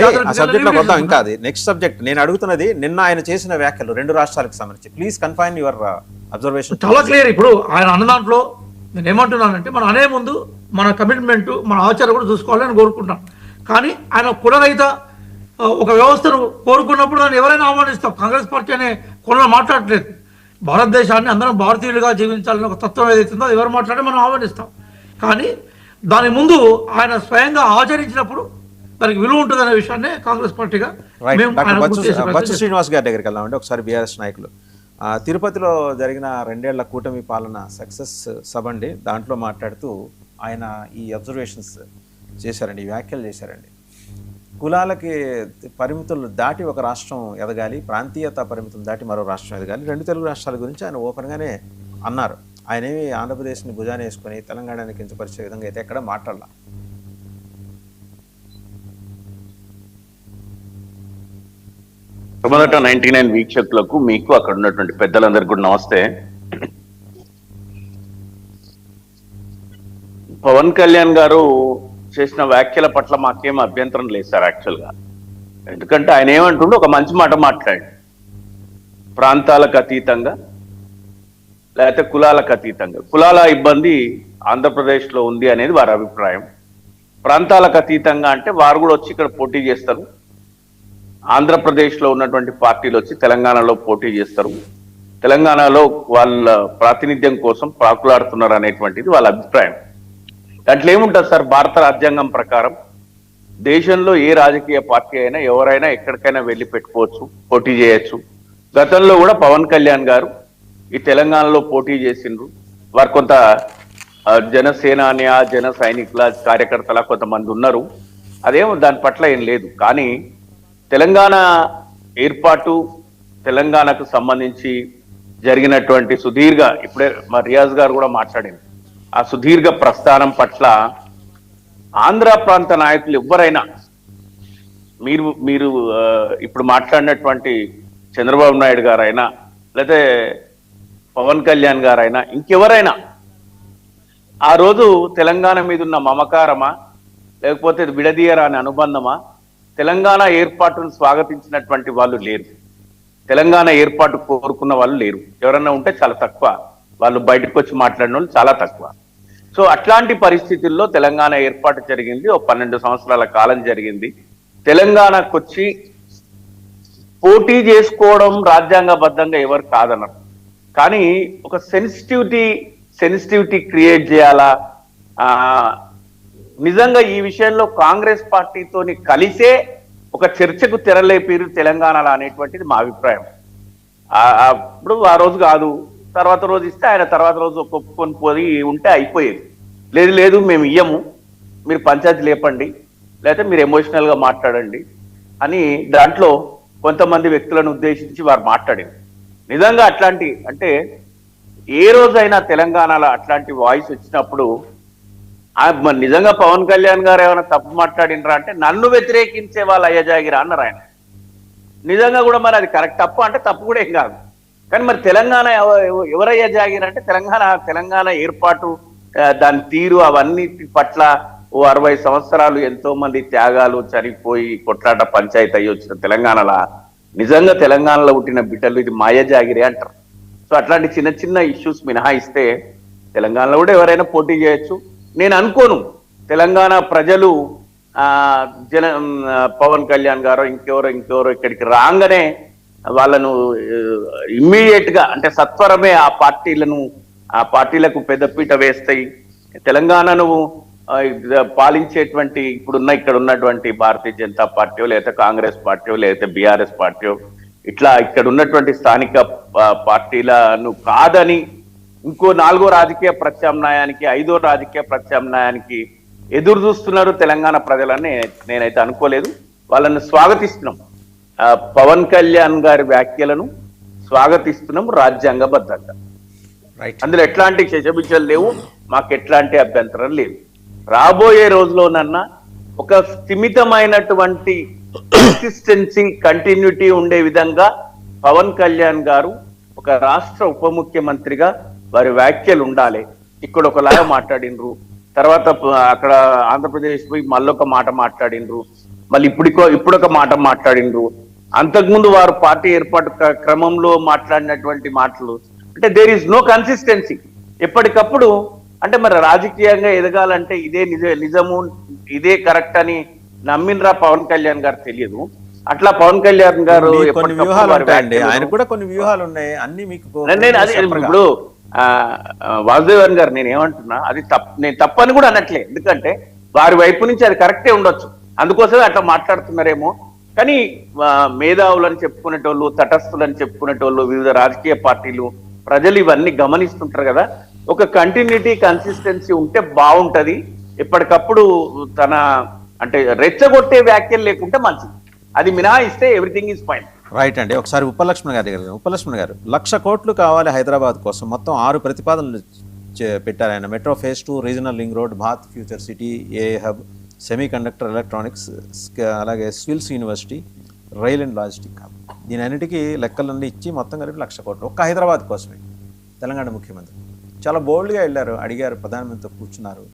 ఆ సబ్జెక్ట్ లోకి వద్దాం. ఇంకా అది నెక్స్ట్ సబ్జెక్ట్. నేను అడుగుతున్నది నిన్న ఆయన చేసిన వ్యాఖ్యలు 2 రాష్ట్రాలకు సంబంధించి. Please confine your observation. చాలా క్లియర్. ఇప్పుడు ఆయన అన్న దాంట్లో నేను ఏమంటున్నానంటే, మనం అనే ముందు మన కమిట్మెంట్, మన ఆచారం కూడా చూసుకోవాలని కోరుకుంటాం. కానీ ఆయన కులరహిత ఒక వ్యవస్థను కోరుకున్నప్పుడు దాన్ని ఎవరైనా ఆహ్వానిస్తాం. కాంగ్రెస్ పార్టీ అనే కులంలో మాట్లాడట్లేదు. భారతదేశాన్ని అందరం భారతీయులుగా జీవించాలని ఒక తత్వం ఏదైతుందో ఎవరు మాట్లాడే మనం ఆహ్వానిస్తాం. కానీ దాని ముందు ఆయన స్వయంగా ఆచరించినప్పుడు దానికి విలువ ఉంటుందనే విషయాన్ని కాంగ్రెస్ పార్టీగా బచ్చు శ్రీనివాస్ గారి దగ్గరికి వెళ్దామంటే ఒకసారి బీఆర్ఎస్ నాయకులు తిరుపతిలో జరిగిన 2 ఏళ్ల కూటమి పాలన సక్సెస్ సభ అండి. దాంట్లో మాట్లాడుతూ ఆయన ఈ అబ్జర్వేషన్స్ చేశారండి, ఈ వ్యాఖ్యలు చేశారండి. కులాలకి పరిమితులు దాటి ఒక రాష్ట్రం ఎదగాలి, ప్రాంతీయత పరిమితులు దాటి మరో రాష్ట్రం ఎదగాలి. 2 తెలుగు రాష్ట్రాల గురించి ఆయన ఓపెన్గానే అన్నారు. ఆయన ఏమి ఆంధ్రప్రదేశ్ని భుజాన వేసుకొని తెలంగాణని కించపరిచే విధంగా అయితే ఎక్కడ మాట్లాడాల. మొదట 99 వీక్షకులకు, మీకు అక్కడ ఉన్నటువంటి పెద్దలందరికీ కూడా నమస్తే. పవన్ కళ్యాణ్ గారు చేసిన వ్యాఖ్యల పట్ల మాకేం అభ్యంతరం లేదు సార్ యాక్చువల్గా. ఎందుకంటే ఆయన ఏమంటుండే ఒక మంచి మాట మాట్లాడి, ప్రాంతాలకు అతీతంగా లేకపోతే కులాలకు అతీతంగా, కులాల ఇబ్బంది ఆంధ్రప్రదేశ్లో ఉంది అనేది వారి అభిప్రాయం. ప్రాంతాలకు అతీతంగా అంటే వారు కూడా వచ్చి ఇక్కడ పోటీ చేస్తారు, ఆంధ్రప్రదేశ్లో ఉన్నటువంటి పార్టీలు వచ్చి తెలంగాణలో పోటీ చేస్తారు, తెలంగాణలో వాళ్ళ ప్రాతినిధ్యం కోసం ప్రాకులాడుతున్నారు అనేటువంటిది వాళ్ళ అభిప్రాయం. దాంట్లో ఏముంటుంది సార్, భారత రాజ్యాంగం ప్రకారం దేశంలో ఏ రాజకీయ పార్టీ అయినా ఎవరైనా ఎక్కడికైనా వెళ్ళి పెట్టుకోవచ్చు, పోటీ చేయొచ్చు. గతంలో కూడా పవన్ కళ్యాణ్ గారు ఈ తెలంగాణలో పోటీ చేసిండ్రు. వారు కొంత జనసేనాని, జన సైనికుల కార్యకర్తల కొంతమంది ఉన్నారు. అదేమో దాని పట్ల ఏం లేదు. కానీ తెలంగాణ ఏర్పాటు, తెలంగాణకు సంబంధించి జరిగినటువంటి సుదీర్ఘ, ఇప్పుడే మా రియాజ్ గారు కూడా మాట్లాడింది, ఆ సుదీర్ఘ ప్రస్థానం పట్ల ఆంధ్ర ప్రాంత నాయకులు ఎవరైనా, మీరు ఇప్పుడు మాట్లాడినటువంటి చంద్రబాబు నాయుడు గారైనా లేకపోతే పవన్ కళ్యాణ్ గారైనా ఇంకెవరైనా ఆ రోజు తెలంగాణ మీద ఉన్న మమకారమా లేకపోతే విడదీయరాని అనుబంధమా, తెలంగాణ ఏర్పాటును స్వాగతించినటువంటి వాళ్ళు లేరు, తెలంగాణ ఏర్పాటు కోరుకున్న వాళ్ళు లేరు. ఎవరన్నా ఉంటే చాలా తక్కువ, వాళ్ళు బయటకు వచ్చి మాట్లాడిన వాళ్ళు చాలా తక్కువ. సో అట్లాంటి పరిస్థితుల్లో తెలంగాణ ఏర్పాటు జరిగింది, ఓ 12 సంవత్సరాల కాలం జరిగింది. తెలంగాణకు వచ్చి పోటీ చేసుకోవడం రాజ్యాంగబద్ధంగా ఎవరు కాదన్నారు. కానీ ఒక సెన్సిటివిటీ క్రియేట్ చేయాలా, నిజంగా ఈ విషయంలో కాంగ్రెస్ పార్టీతోని కలిసే ఒక చర్చకు తెరలేపారు తెలంగాణలో అనేటువంటిది మా అభిప్రాయం. ఇప్పుడు ఆ రోజు కాదు, తర్వాత రోజు ఇస్తే ఆయన తర్వాత రోజు ఒప్పుకొని పోయి ఉంటే అయిపోయేది. లేదు మేము ఇయ్యము, మీరు పంచాయతీ లేపండి, లేకపోతే మీరు ఎమోషనల్గా మాట్లాడండి అని దాంట్లో కొంతమంది వ్యక్తులను ఉద్దేశించి వారు మాట్లాడింది. నిజంగా అట్లాంటి, అంటే ఏ రోజైనా తెలంగాణలో అట్లాంటి వాయిస్ వచ్చినప్పుడు నిజంగా పవన్ కళ్యాణ్ గారు ఏమైనా తప్పు మాట్లాడినరా అంటే, నన్ను వ్యతిరేకించే వాళ్ళు అయ్యజాగిరా అన్నారు ఆయన. నిజంగా కూడా మరి అది కరెక్ట్, తప్పు అంటే తప్పు కూడా ఏం కాదు. కానీ మరి తెలంగాణ ఎవరయ్యా జాగిరంటే తెలంగాణ ఏర్పాటు, దాని తీరు, అవన్నీ పట్ల ఓ 60 సంవత్సరాలు ఎంతో మంది త్యాగాలు, చనిపోయి కొట్లాట పంచాయతీ అయ్యి వచ్చిన తెలంగాణలో నిజంగా తెలంగాణలో పుట్టిన బిడ్డలు ఇది మాయ జాగిరే అంటారు. సో అట్లాంటి చిన్న చిన్న ఇష్యూస్ మినహాయిస్తే తెలంగాణలో కూడా ఎవరైనా పోటీ చేయొచ్చు. నేను అనుకోను తెలంగాణ ప్రజలు పవన్ కళ్యాణ్ గారో ఇంకెవరో ఇక్కడికి రాగానే వాళ్ళను ఇమ్మీడియట్ గా, అంటే సత్వరమే ఆ పార్టీలకు పెద్దపీట వేస్తాయి. తెలంగాణను పాలించేటువంటి ఇక్కడ ఉన్నటువంటి భారతీయ జనతా పార్టీ లేకపోతే కాంగ్రెస్ పార్టీ లేకపోతే బీఆర్ఎస్ పార్టీ, ఇట్లా ఇక్కడ ఉన్నటువంటి స్థానిక పార్టీలను కాదని ఇంకో 4వ రాజకీయ ప్రత్యామ్నాయానికి, 5వ రాజకీయ ప్రత్యామ్నాయానికి ఎదురు చూస్తున్నారు తెలంగాణ ప్రజలని నేనైతే అనుకోలేదు. వాళ్ళని స్వాగతిస్తున్నాం, పవన్ కళ్యాణ్ గారి వ్యాఖ్యలను స్వాగతిస్తున్నాం రాజ్యాంగబద్ధంగా. అందులో ఎట్లాంటి శశబిషలు లేవు, మాకు ఎట్లాంటి అభ్యంతరం లేదు. రాబోయే రోజులోనన్నా ఒక స్థిమితమైనటువంటి కన్సిస్టెన్సీ, కంటిన్యూటీ ఉండే విధంగా పవన్ కళ్యాణ్ గారు ఒక రాష్ట్ర ఉప ముఖ్యమంత్రిగా వారి వ్యాఖ్యలు ఉండాలి. ఇక్కడ ఒకలాగా మాట్లాడినరు, తర్వాత అక్కడ ఆంధ్రప్రదేశ్ పోయి మళ్ళొక మాట మాట్లాడినరు, మళ్ళీ ఇప్పుడొక మాట మాట్లాడిండ్రు. అంతకుముందు వారు పార్టీ ఏర్పాటు క్రమంలో మాట్లాడినటువంటి మాటలు అంటే దేర్ ఈస్ నో కన్సిస్టెన్సీ. ఎప్పటికప్పుడు అంటే మరి రాజకీయంగా ఎదగాలంటే ఇదే నిజము ఇదే కరెక్ట్ అని నమ్మినరా పవన్ కళ్యాణ్ గారు తెలియదు. అట్లా పవన్ కళ్యాణ్ గారు కొన్ని వ్యూహాలు ఉంటాయండి, ఆయన కూడా కొన్ని వ్యూహాలు ఉన్నాయి అన్ని మీకు. నేను అది ఇప్పుడు వాసుదేవన్ గారు నేను ఏమంటున్నా అది నేను తప్పని కూడా అనట్లే, ఎందుకంటే వారి వైపు నుంచి అది కరెక్టే ఉండొచ్చు, అందుకోసమే అట్లా మాట్లాడుతున్నారేమో. కానీ మేధావులని చెప్పుకునేటోళ్ళు, తటస్థులని చెప్పుకునేటోళ్ళు, వివిధ రాజకీయ పార్టీలు, ప్రజలు ఇవన్నీ గమనిస్తుంటారు కదా. ఒక కంటిన్యూటీ కన్సిస్టెన్సీ ఉంటే బాగుంటది. ఎప్పటికప్పుడు తన అంటే రెచ్చగొట్టే వ్యాఖ్యలు లేకుంటే మంచిది, అది మినహాయిస్తే ఎవ్రీథింగ్ ఈజ్ ఫైన్. రైట్ అండి. ఒకసారి ఉపలక్ష్మణ్ గారి దగ్గర, ఉపలక్ష్మణ్ గారు 1,00,000 కోట్లు కావాలి హైదరాబాద్ కోసం, మొత్తం 6 ప్రతిపాదనలు పెట్టారు ఆయన. Metro phase 2, regional link road, Bharat future city, AI hub, semiconductor electronics, అలాగే skills university, rail and logistic hub. దీని అన్నిటికీ లెక్కలన్నీ ఇచ్చి మొత్తం కలిపి 1,00,000 కోట్లు ఒక్క హైదరాబాద్ కోసమే. తెలంగాణ ముఖ్యమంత్రి చాలా బోల్డ్గా వెళ్ళారు, అడిగారు, ప్రధానమంత్రితో కూర్చున్నారు.